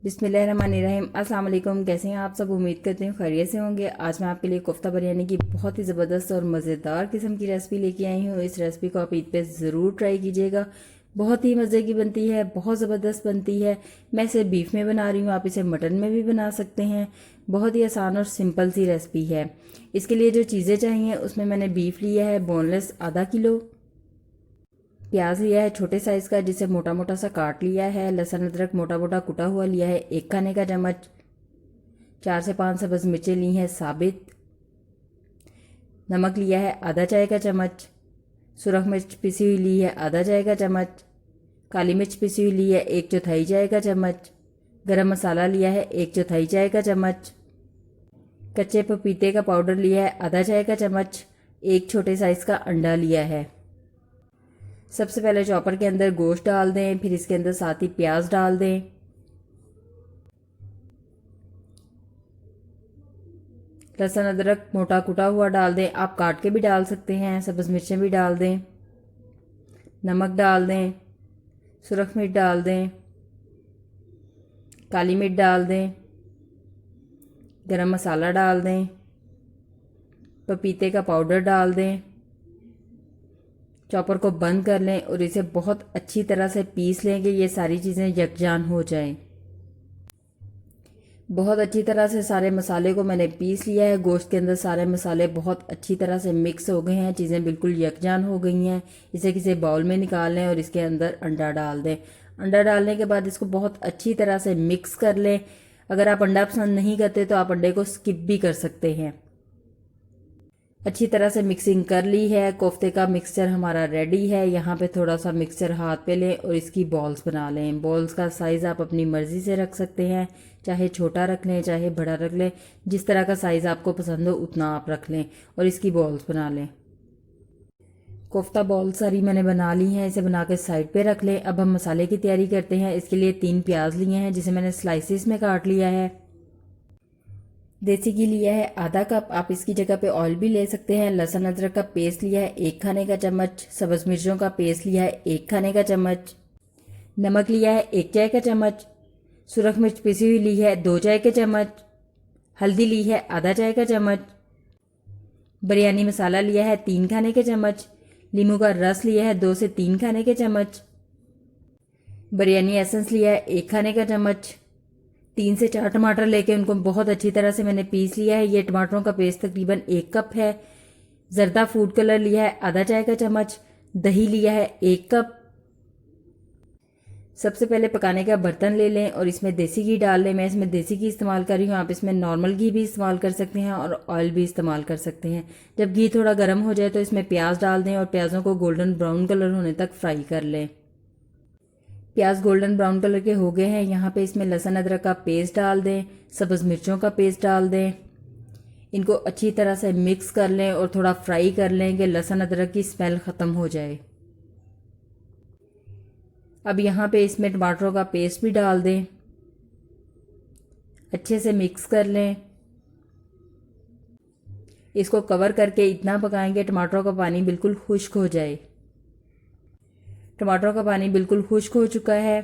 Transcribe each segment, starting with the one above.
बिस्मिल्लाहिर्रहमानिर्रहीम। अस्सलाम वालेकुम। कैसे हैं आप सब? उम्मीद करते हैं खैरियत से होंगे। आज मैं आपके लिए कोफ्ता बिरयानी की बहुत ही ज़बरदस्त और मज़ेदार किस्म की रेसिपी लेके आई हूँ। इस रेसिपी को आप ईद पे ज़रूर ट्राई कीजिएगा। बहुत ही मज़े की बनती है, बहुत ज़बरदस्त बनती है। मैं इसे बीफ में बना रही हूँ, आप इसे मटन में भी बना सकते हैं। बहुत ही आसान और सिंपल सी रेसिपी है। इसके लिए जो चीज़ें चाहिए उसमें मैंने बीफ लिया है बोनलेस आधा किलो, प्याज लिया है छोटे साइज़ का जिसे मोटा मोटा सा काट लिया है, लहसुन अदरक मोटा मोटा कुटा हुआ लिया है 1 खाने का चम्मच, 4 से 5 सब्ज़ मिर्चें ली हैं साबित, नमक लिया है आधा चाय का चम्मच, सुरख मिर्च पिसी हुई ली है आधा चाय का चम्मच, काली मिर्च पिसी हुई ली है 1/4 चाय का चम्मच, गरम मसाला लिया है 1/4 चाय का चम्मच, कच्चे पपीते का पाउडर लिया है आधा चाय का चम्मच, एक छोटे साइज़ का अंडा लिया है। सबसे पहले चॉपर के अंदर गोश्त डाल दें, फिर इसके अंदर साथ ही प्याज डाल दें। लहसुन अदरक मोटा कुटा हुआ डाल दें, आप काट के भी डाल सकते हैं। सब्ज़ मिर्चें भी डाल दें, नमक डाल दें, सुरख मिर्च डाल दें, काली मिर्च डाल दें, गरम मसाला डाल दें, पपीते का पाउडर डाल दें। चॉपर को बंद कर लें और इसे बहुत अच्छी तरह से पीस लें कि ये सारी चीज़ें यकजान हो जाएं। बहुत अच्छी तरह से सारे मसाले को मैंने पीस लिया है। गोश्त के अंदर सारे मसाले बहुत अच्छी तरह से मिक्स हो गए हैं, चीज़ें बिल्कुल यकजान हो गई हैं। इसे किसी बाउल में निकाल लें और इसके अंदर अंडा डाल दें। अंडा डालने के बाद इसको बहुत अच्छी तरह से मिक्स कर लें। अगर आप अंडा पसंद नहीं करते तो आप अंडे को स्किप भी कर सकते हैं। अच्छी तरह से मिक्सिंग कर ली है। कोफ्ते का मिक्सचर हमारा रेडी है। यहाँ पे थोड़ा सा मिक्सचर हाथ पे लें और इसकी बॉल्स बना लें। बॉल्स का साइज़ आप अपनी मर्ज़ी से रख सकते हैं, चाहे छोटा रख लें चाहे बड़ा रख लें, जिस तरह का साइज़ आपको पसंद हो उतना आप रख लें और इसकी बॉल्स बना लें। कोफ्ता बॉल सारी मैंने बना ली हैं, इसे बना के साइड पे रख लें। अब हम मसाले की तैयारी करते हैं। इसके लिए 3 प्याज लिए हैं जिसे मैंने स्लाइसिस में काट लिया है। देसी घी लिया है आधा कप, आप इसकी जगह पे ऑयल भी ले सकते हैं। लहसुन अदरक का पेस्ट लिया है 1 खाने का चम्मच, सब्ज़ मिर्चों का पेस्ट लिया है 1 खाने का चम्मच, नमक लिया है 1 चाय का चम्मच, सुरख मिर्च पिसी हुई ली है 2 चाय के चम्मच, हल्दी ली है आधा चाय का चम्मच, बिरयानी मसाला लिया है 3 खाने के चम्मच, नींबू का रस लिया है 2 से 3 खाने के चम्मच, बिरयानी एसेंस लिया है 1 खाने का चम्मच, 3 से 4 टमाटर लेके उनको बहुत अच्छी तरह से मैंने पीस लिया है। ये टमाटरों का पेस्ट तकरीबन 1 कप है। जर्दा फूड कलर लिया है आधा चाय का चम्मच, दही लिया है 1 कप। सबसे पहले पकाने का बर्तन ले लें और इसमें देसी घी डाल लें। मैं इसमें देसी घी इस्तेमाल कर रही हूँ, आप इसमें नॉर्मल घी भी इस्तेमाल कर सकते हैं और ऑयल भी इस्तेमाल कर सकते हैं। जब घी थोड़ा गर्म हो जाए तो इसमें प्याज डाल दें और प्याज़ों को गोल्डन ब्राउन कलर होने तक फ्राई कर लें। प्याज गोल्डन ब्राउन कलर के हो गए हैं। यहाँ पे इसमें लहसुन अदरक का पेस्ट डाल दें, सब्ज़ मिर्चों का पेस्ट डाल दें। इनको अच्छी तरह से मिक्स कर लें और थोड़ा फ्राई कर लें कि लहसुन अदरक की स्मेल ख़त्म हो जाए। अब यहाँ पे इसमें टमाटरों का पेस्ट भी डाल दें, अच्छे से मिक्स कर लें। इसको कवर करके इतना पकाएंगे टमाटरों का पानी बिल्कुल खुश्क हो जाए। टमाटरों का पानी बिल्कुल खुश्क हो चुका है।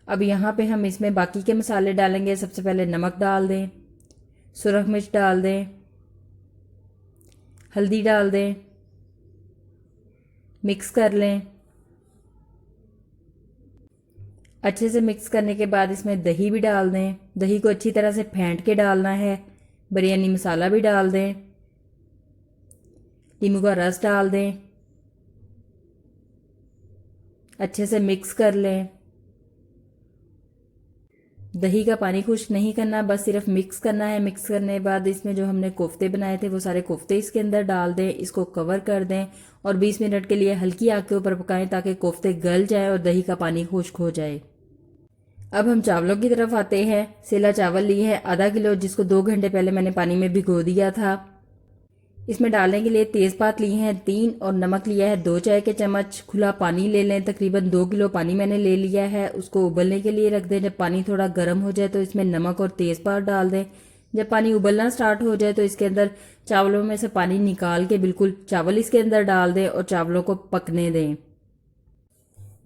अब यहाँ पे हम इसमें बाकी के मसाले डालेंगे। सबसे पहले नमक डाल दें, सुरख मिर्च डाल दें, हल्दी डाल दें, मिक्स कर लें। अच्छे से मिक्स करने के बाद इसमें दही भी डाल दें। दही को अच्छी तरह से फेंट के डालना है। बिरयानी मसाला भी डाल दें, नींबू का रस डाल दें, अच्छे से मिक्स कर लें। दही का पानी खुश्क नहीं करना, बस सिर्फ मिक्स करना है। मिक्स करने के बाद इसमें जो हमने कोफ्ते बनाए थे वो सारे कोफ्ते इसके अंदर डाल दें। इसको कवर कर दें और 20 मिनट के लिए हल्की आग के ऊपर पकाएं ताकि कोफ्ते गल जाए और दही का पानी खुश्क हो जाए। अब हम चावलों की तरफ आते हैं। सेला चावल लिए है आधा किलो, जिसको 2 घंटे पहले मैंने पानी में भिगो दिया था। इसमें डालने के लिए तेज़पात लिए हैं 3 और नमक लिया है 2 चाय के चम्मच। खुला पानी ले लें, तकरीबन 2 किलो पानी मैंने ले लिया है। उसको उबलने के लिए रख दें। जब पानी थोड़ा गर्म हो जाए तो इसमें नमक और तेज़पात डाल दें। जब पानी उबलना स्टार्ट हो जाए तो इसके अंदर चावलों में से पानी निकाल के बिल्कुल चावल इसके अंदर डाल दें और चावलों को पकने दें।